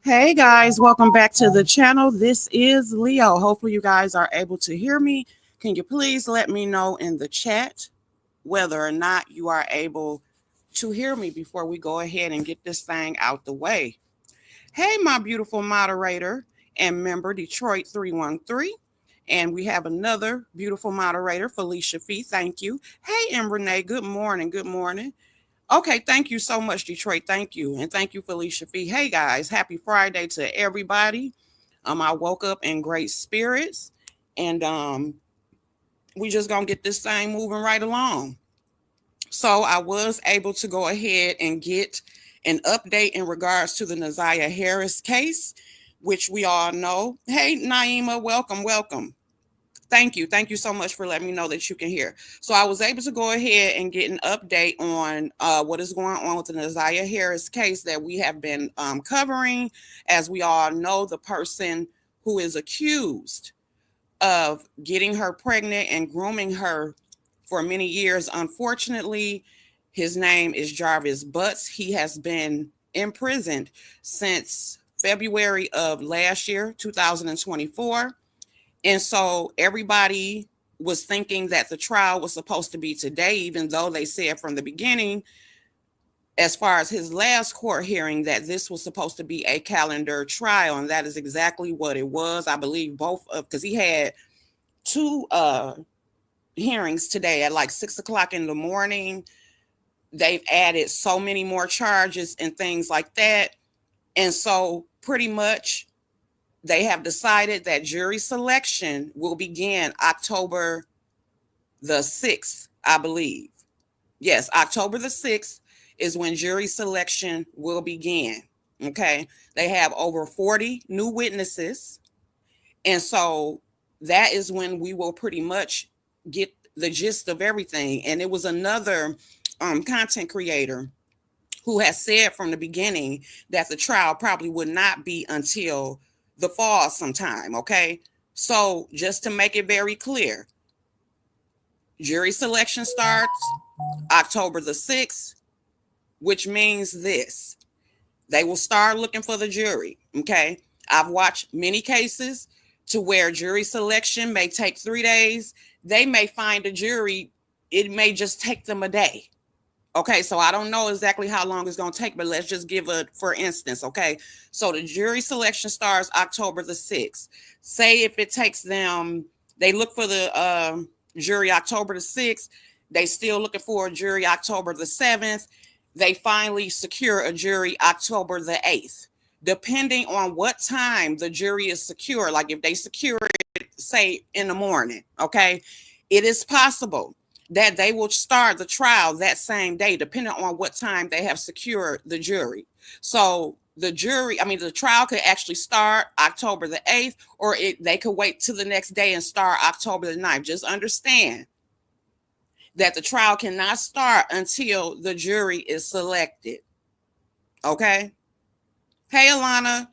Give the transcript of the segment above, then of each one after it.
Hey guys, welcome back to the channel. This is Leo. Hopefully you guys are able to hear me. Can you please let me know in the chat whether or not you are able to hear me before we go ahead and get this thing out the way. Hey, my beautiful moderator and member, Detroit 313. And we have another beautiful moderator, Felicia Fee. Thank you. Hey, and Renee, good morning. Good morning. Okay, thank you so much, Detroit. Thank you. And thank you, Felicia Fee. Hey, guys, happy Friday to everybody. I woke up in great spirits, and we just going to get this thing moving right along. So I was able to go ahead and get an update in regards to the Naziah Harris case, which we all know. Hey, Naima, welcome, welcome. Thank you. Thank you so much for letting me know that you can hear. So I was able to go ahead and get an update on what is going on with the Naziah Harris case that we have been covering. As we all know, the person who is accused of getting her pregnant and grooming her for many years, unfortunately, his name is Jarvis Butts. He has been imprisoned since February of last year, 2024. And so everybody was thinking that the trial was supposed to be today, even though they said from the beginning, as far as his last court hearing, that this was supposed to be a calendar trial. And that is exactly what it was. I believe both of, because he had two hearings today at like 6 o'clock in the morning. They've added so many more charges and things like that. And so pretty much they have decided that jury selection will begin October the 6th, I believe. Yes, October the 6th is when jury selection will begin. Okay. They have over 40 new witnesses. And so that is when we will pretty much get the gist of everything. And it was another content creator who has said from the beginning that the trial probably would not be until the fall sometime. Okay. So just to make it very clear, jury selection starts October the 6th, which means this: they will start looking for the jury. Okay. I've watched many cases to where jury selection may take 3 days. They may find a jury. It may just take them a day. Okay, so I don't know exactly how long it's going to take, but let's just give a, for instance, okay? So the jury selection starts October the 6th. Say if it takes them, they look for the jury October the 6th, they still looking for a jury October the 7th, they finally secure a jury October the 8th. Depending on what time the jury is secure, like if they secure it, say in the morning, okay, it is possible that they will start the trial that same day, depending on what time they have secured the jury. So the trial could actually start October the 8th, or they could wait till the next day and start October the 9th. Just understand that the trial cannot start until the jury is selected. Okay? Hey, Alana.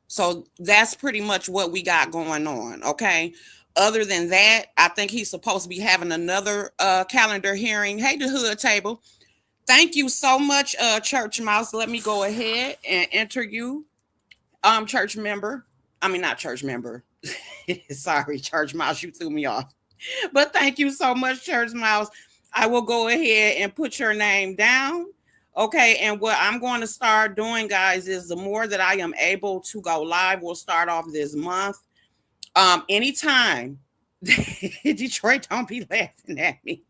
So that's pretty much what we got going on. Okay? Other than that, I think he's supposed to be having another calendar hearing. Hey, the hood table. Thank you so much, Church Mouse. Let me go ahead and enter you, church member. I mean, not church member. Sorry, Church Mouse, you threw me off. But thank you so much, Church Mouse. I will go ahead and put your name down. Okay, and what I'm going to start doing, guys, is the more that I am able to go live, we'll start off this month. Anytime, Detroit, don't be laughing at me.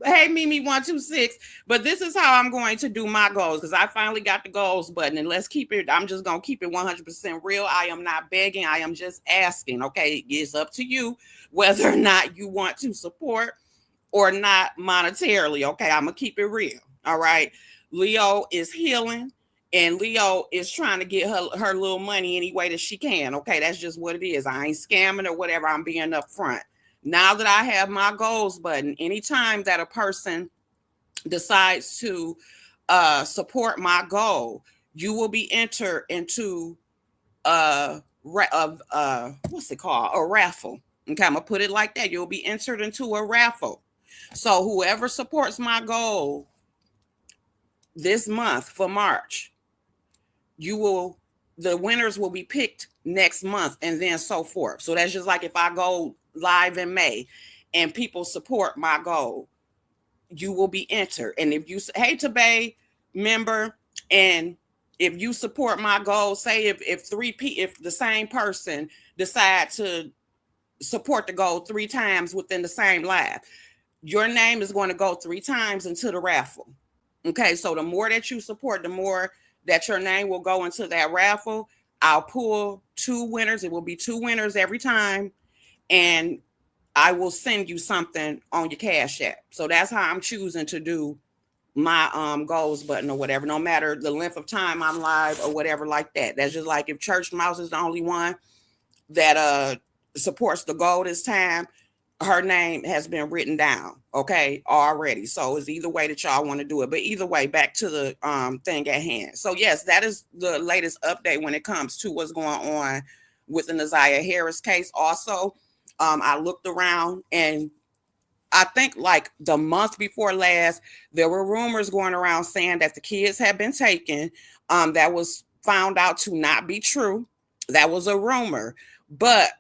Hey, Mimi126. But this is how I'm going to do my goals because I finally got the goals button. And let's keep it, I'm just going to keep it 100% real. I am not begging. I am just asking. Okay. It's up to you whether or not you want to support or not monetarily. Okay. I'm going to keep it real. All right. Leo is healing. And Leo is trying to get her little money any way that she can. Okay. That's just what it is. I ain't scamming or whatever. I'm being upfront. Now that I have my goals button, anytime that a person decides to support my goal, you will be entered into what's it called? A raffle. Okay, I'm gonna put it like that. You'll be entered into a raffle. So whoever supports my goal this month for March, the winners will be picked next month and then so forth. So that's just like if I go live in May and people support my goal, you will be entered. And if you hey Tabay member, and if you support my goal, say if the same person decide to support the goal 3 times within the same live, your name is going to go 3 times into the raffle. Okay, so the more that you support, the more that your name will go into that raffle. I'll pull 2 winners. It will be 2 winners every time. And I will send you something on your Cash App. So that's how I'm choosing to do my goals button or whatever, no matter the length of time I'm live or whatever like that. That's just like if Church Mouse is the only one that supports the goal this time, her name has been written down, okay, already. So it's either way that y'all want to do it. But either way, back to the thing at hand. So yes, that is the latest update when it comes to what's going on with the Nazaria Harris case. Also, I looked around, and I think like the month before last, there were rumors going around saying that the kids had been taken. That was found out to not be true. That was a rumor. But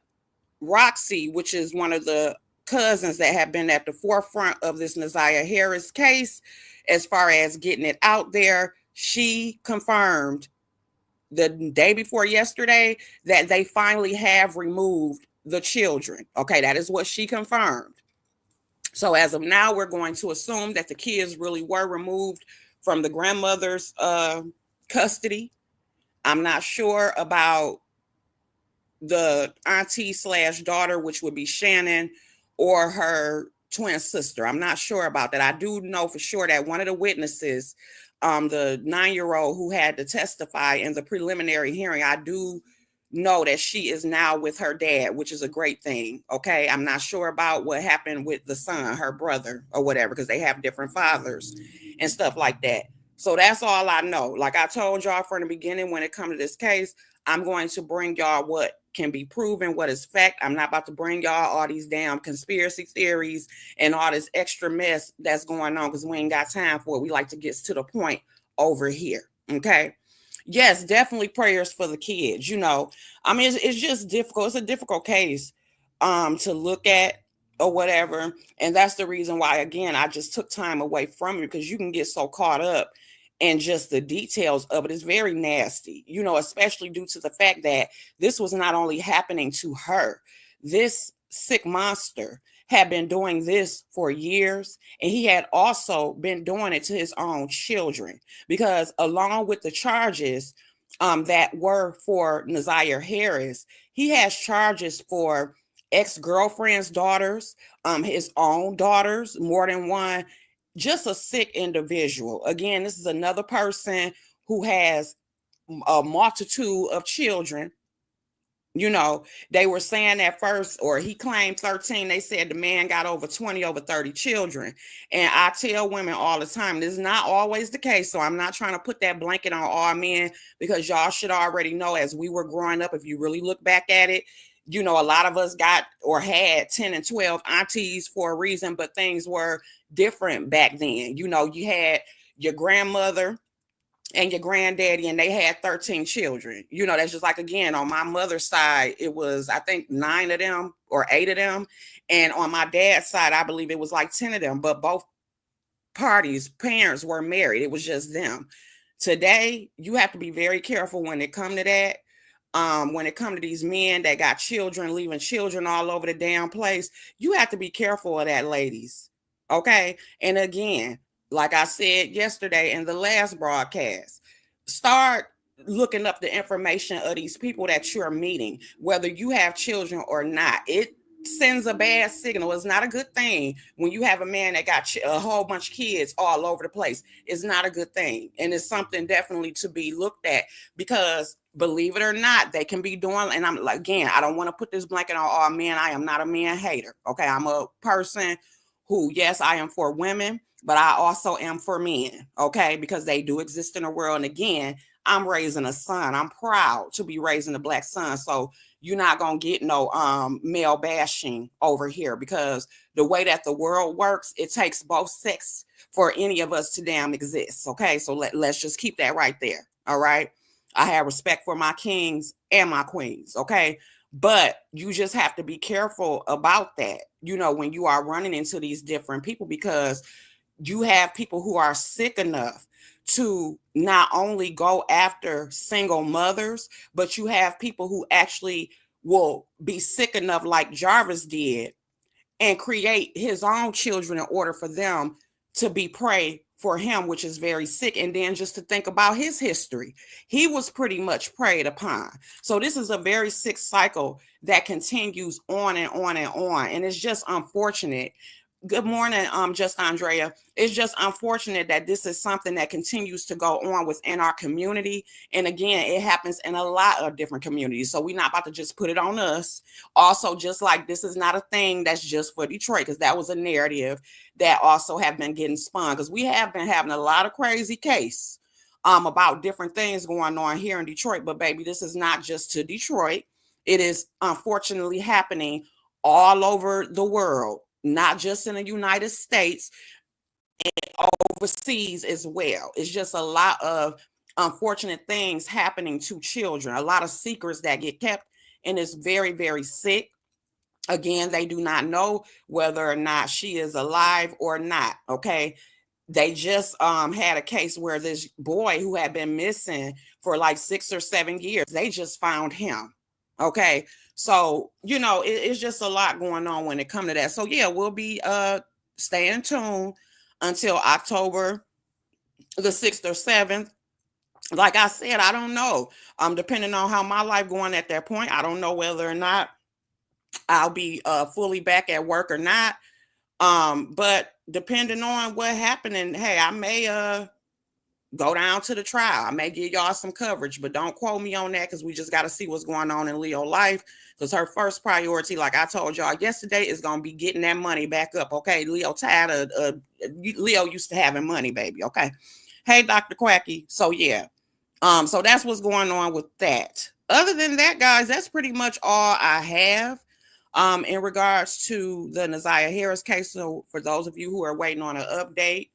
Roxy, which is one of the cousins that have been at the forefront of this Nazaria Harris case, as far as getting it out there, she confirmed the day before yesterday that they finally have removed the children. Okay, that is what she confirmed. So as of now, we're going to assume that the kids really were removed from the grandmother's custody. I'm not sure about the auntie / daughter, which would be Shannon, or her twin sister. I'm not sure about that. I do know for sure that one of the witnesses, the 9-year-old who had to testify in the preliminary hearing, I do know that she is now with her dad, which is a great thing. Okay. I'm not sure about what happened with the son, her brother, or whatever, because they have different fathers and stuff like that. So that's all I know. Like I told y'all from the beginning, when it comes to this case, I'm going to bring y'all what can be proven, what is fact. I'm not about to bring y'all all these damn conspiracy theories and all this extra mess that's going on, because we ain't got time for it. We like to get to the point over here. Okay. Yes, definitely prayers for the kids. I mean, it's just difficult. It's a difficult case to look at or whatever. And that's the reason why, again, I just took time away from it, because you can get so caught up in just the details of it. Is very nasty, especially due to the fact that this was not only happening to her. This sick monster had been doing this for years, and he had also been doing it to his own children, because along with the charges that were for Nazaria Harris, he has charges for ex-girlfriend's daughters, his own daughters, more than one. Just a sick individual. Again, this is another person who has a multitude of children. They were saying at first, or he claimed 13. They said the man got over 20, over 30 children. And I tell women all the time, this is not always the case. So I'm not trying to put that blanket on all men, because y'all should already know, as we were growing up, if you really look back at it, a lot of us got or had 10 and 12 aunties for a reason, but things were different back then. You had your grandmother and your granddaddy, and they had 13 children. That's just like, again, on my mother's side, it was, I think, 9 of them or 8 of them. And on my dad's side, I believe it was like 10 of them, but both parents were married. It was just them. Today, you have to be very careful when it comes to that. When it comes to these men that got children, leaving children all over the damn place, you have to be careful of that, ladies. Okay. And again, like I said yesterday in the last broadcast, start looking up the information of these people that you're meeting, whether you have children or not. It sends a bad signal. It's not a good thing when you have a man that got a whole bunch of kids all over the place. It's not a good thing. And it's something definitely to be looked at, because believe it or not, they can be doing, and I'm like, again, I don't want to put this blanket on all men. I am not a man hater. Okay. I'm a person who, yes, I am for women, but I also am for men, okay, because they do exist in the world. And again, I'm raising a son. I'm proud to be raising a black son. So you're not gonna get no male bashing over here, because the way that the world works, it takes both sex for any of us to damn exist. Okay, so let's just keep that right there. All right. I have respect for my kings and my queens. Okay. But you just have to be careful about that, when you are running into these different people, because you have people who are sick enough to not only go after single mothers, but you have people who actually will be sick enough, like Jarvis did, and create his own children in order for them to be prey for him, which is very sick. And then just to think about his history, he was pretty much preyed upon. So this is a very sick cycle that continues on and on and on. And it's just unfortunate. Good morning, just Andrea. It's just unfortunate that this is something that continues to go on within our community. And again, it happens in a lot of different communities. So we're not about to just put it on us. Also, just like this is not a thing that's just for Detroit, because that was a narrative that also have been getting spun, because we have been having a lot of crazy case about different things going on here in Detroit. But baby, this is not just to Detroit. It is unfortunately happening all over the world, not just in the United States, and overseas as well. It's just a lot of unfortunate things happening to children, a lot of secrets that get kept, and it's very, very sick. Again, they do not know whether or not she is alive or not. Okay. They just had a case where this boy who had been missing for like 6 or 7 years, they just found him. Okay. So, it's just a lot going on when it comes to that. So yeah, we'll be staying tuned until October the 6th or 7th. Like I said, I don't know. Depending on how my life going at that point, I don't know whether or not I'll be fully back at work or not. But depending on what happened, and hey, I may go down to the trial. I may give y'all some coverage, but don't quote me on that, because we just got to see what's going on in Leo life. Because her first priority, like I told y'all yesterday, is going to be getting that money back up. Okay, Leo tired of Leo used to having money, baby. Okay, hey, Dr. Quacky. So yeah, so that's what's going on with that. Other than that, guys, that's pretty much all I have in regards to the Naziah Harris case. So for those of you who are waiting on an update,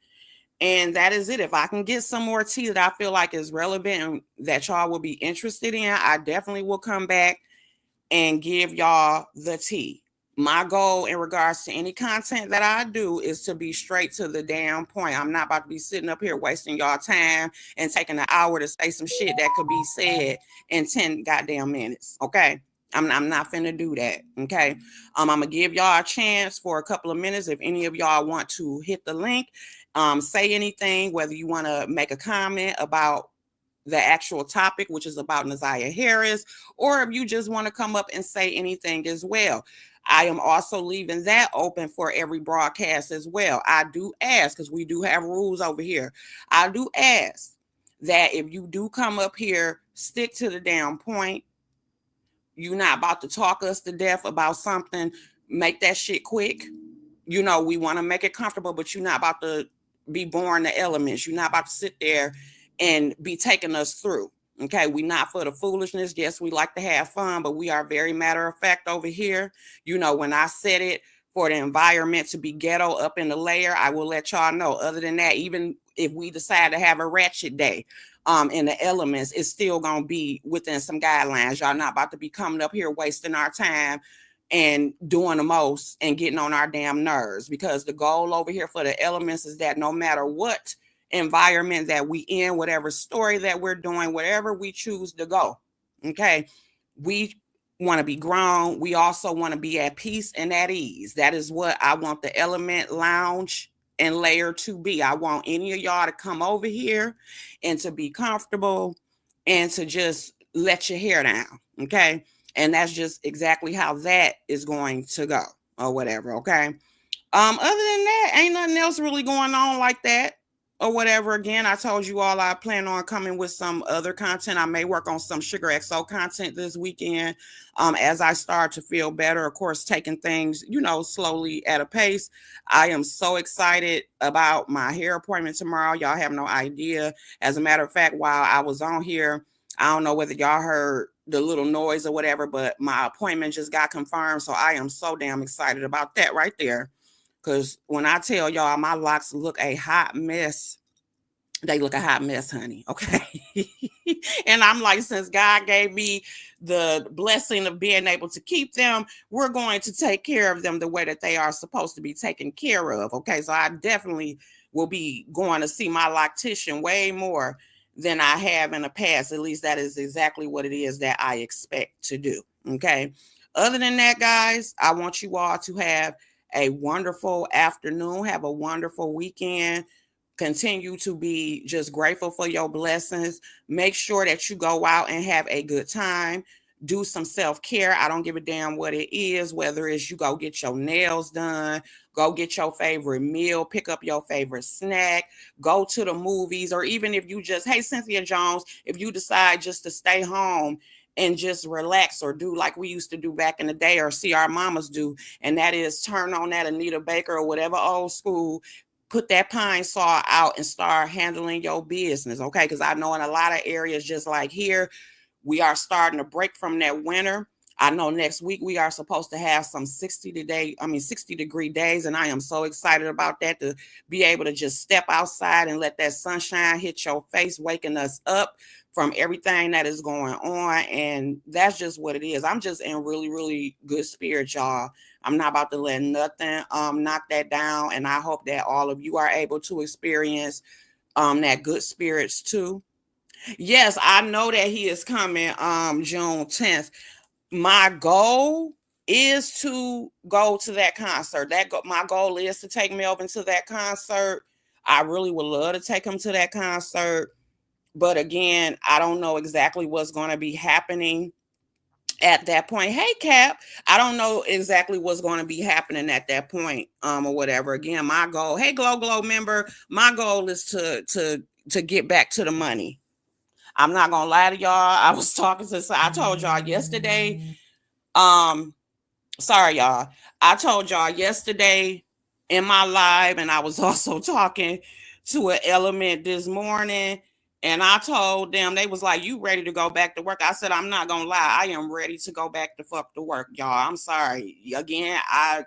and that is it. If I can get some more tea that I feel like is relevant and that y'all will be interested in, I definitely will come back and give y'all the tea. My goal in regards to any content that I do is to be straight to the damn point. I'm not about to be sitting up here wasting y'all time and taking an hour to say some shit that could be said in 10 goddamn minutes. Okay. I'm not finna do that. Okay. I'm gonna give y'all a chance for a couple of minutes. If any of y'all want to hit the link, say anything, whether you want to make a comment about the actual topic, which is about Naziah Harris, or if you just want to come up and say anything as well. I am also leaving that open for every broadcast as well. I do ask, because we do have rules over here. I do ask that if you do come up here, stick to the damn point. You're not about to talk us to death about something. Make that shit quick. We want to make it comfortable, but you're not about to be boring the elements. You're not about to sit there and be taking us through. Okay, we're not for the foolishness. Yes, we like to have fun, but we are very matter of fact over here. When I said it, for the environment to be ghetto up in the layer, I will let y'all know. Other than that, even if we decide to have a ratchet day in the elements, it's still gonna be within some guidelines. Y'all not about to be coming up here wasting our time and doing the most and getting on our damn nerves, because the goal over here for the elements is that no matter what environment that we in, whatever story that we're doing, whatever we choose to go, okay, we want to be grown. We also want to be at peace and at ease. That is what I want the Element Lounge and Layer to be. I want any of y'all to come over here and to be comfortable and to just let your hair down. Okay. And that's just exactly how that is going to go or whatever. Okay. Other than that, ain't nothing else really going on like that or whatever. Again, I told you all I plan on coming with some other content. I may work on some Sugar XO content this weekend as I start to feel better. Of course, taking things, slowly at a pace. I am so excited about my hair appointment tomorrow. Y'all have no idea. As a matter of fact, while I was on here, I don't know whether y'all heard the little noise or whatever, but my appointment just got confirmed. So I am so damn excited about that right there. Because when I tell y'all my locks look a hot mess, they look a hot mess, honey. Okay. And I'm like, since God gave me the blessing of being able to keep them, we're going to take care of them the way that they are supposed to be taken care of. Okay. So I definitely will be going to see my loctician way more than I have in the past. At least that is exactly what it is that I expect to do. Okay. Other than that, guys, I want you all to have a wonderful afternoon. Have a wonderful weekend. Continue to be just grateful for your blessings. Make sure that you go out and have a good time. Do some self-care. I don't give a damn what it is, whether it's you go get your nails done, go get your favorite meal, pick up your favorite snack, go to the movies, or even if you just, hey, Cynthia Jones, if you decide just to stay home and just relax or do like we used to do back in the day or see our mamas do, and that is turn on that Anita Baker or whatever old school, put that pine saw out and start handling your business, okay? Because I know in a lot of areas, just like here, we are starting to break from that winter. I know next week we are supposed to have some 60-degree days, and I am so excited about that, to be able to just step outside and let that sunshine hit your face, waking us up from everything that is going on. And that's just what it is. I'm just in really, really good spirits, y'all. I'm not about to let nothing knock that down. And I hope that all of you are able to experience that good spirits too. Yes, I know that he is coming June 10th. My goal is to go to that concert. My goal is to take Melvin to that concert. I really would love to take him to that concert. But again, I don't know exactly what's going to be happening at that point. Hey, Cap, I don't know exactly what's going to be happening at that point, or whatever. Again, my goal, hey, Glow member, my goal is to get back to the money. I'm not gonna lie to y'all. I told y'all yesterday. Sorry, y'all. I told y'all yesterday in my live, and I was also talking to an Element this morning. And I told them, they was like, you ready to go back to work? I said, I'm not gonna lie, I am ready to go back to fuck to work, y'all. I'm sorry. Again, I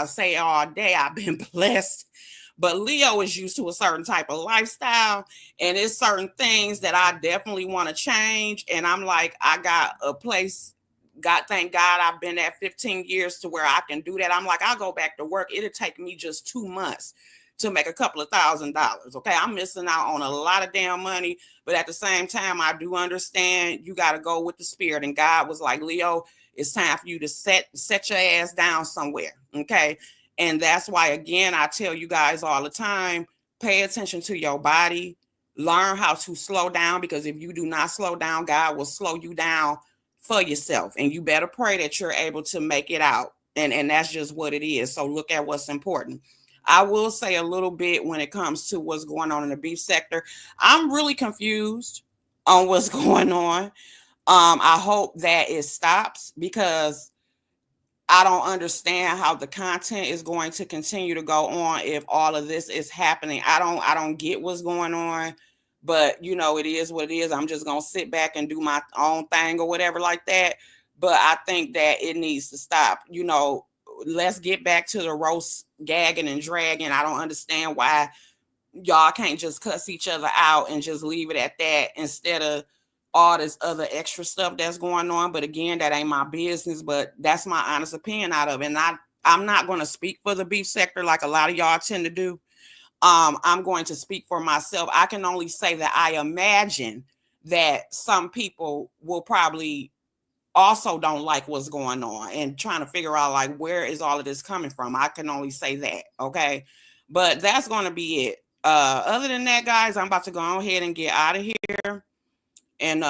say all day I've been blessed. But Leo is used to a certain type of lifestyle, and it's certain things that I definitely want to change. And I'm like, I got a place, God, thank God I've been at 15 years to where I can do that. I'm like, I'll go back to work. It'll take me just 2 months to make a couple of $1,000s. Okay. I'm missing out on a lot of damn money. But at the same time, I do understand you got to go with the spirit. And God was like, Leo, it's time for you to set your ass down somewhere. Okay. And that's why, again, I tell you guys all the time, pay attention to your body, learn how to slow down, because if you do not slow down, God will slow you down for yourself. And you better pray that you're able to make it out. And that's just what it is. So look at what's important. I will say a little bit when it comes to what's going on in the beef sector. I'm really confused on what's going on. I hope that it stops, because I don't understand how the content is going to continue to go on if all of this is happening. I don't get what's going on, but it is what it is. I'm just going to sit back and do my own thing or whatever like that. But I think that it needs to stop. Let's get back to the roast, gagging and dragging. I don't understand why y'all can't just cuss each other out and just leave it at that, instead of all this other extra stuff that's going on. But again, that ain't my business, but that's my honest opinion out of it. And I'm not going to speak for the beef sector like a lot of y'all tend to do. I'm going to speak for myself. I can only say that I imagine that some people will probably also don't like what's going on and trying to figure out like where is all of this coming from. I can only say that, okay? But that's going to be it. Other than that, guys, I'm about to go ahead and get out of here and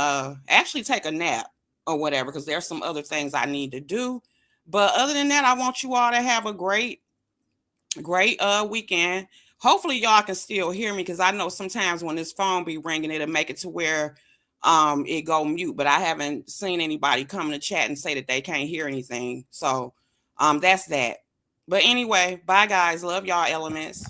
actually take a nap or whatever, because there's some other things I need to do. But other than that, I want you all to have a great weekend. Hopefully y'all can still hear me, because I know sometimes when this phone be ringing, it'll make it to where it go mute, but I haven't seen anybody come in the chat and say that they can't hear anything. So that's that. But anyway, bye guys. Love y'all, elements.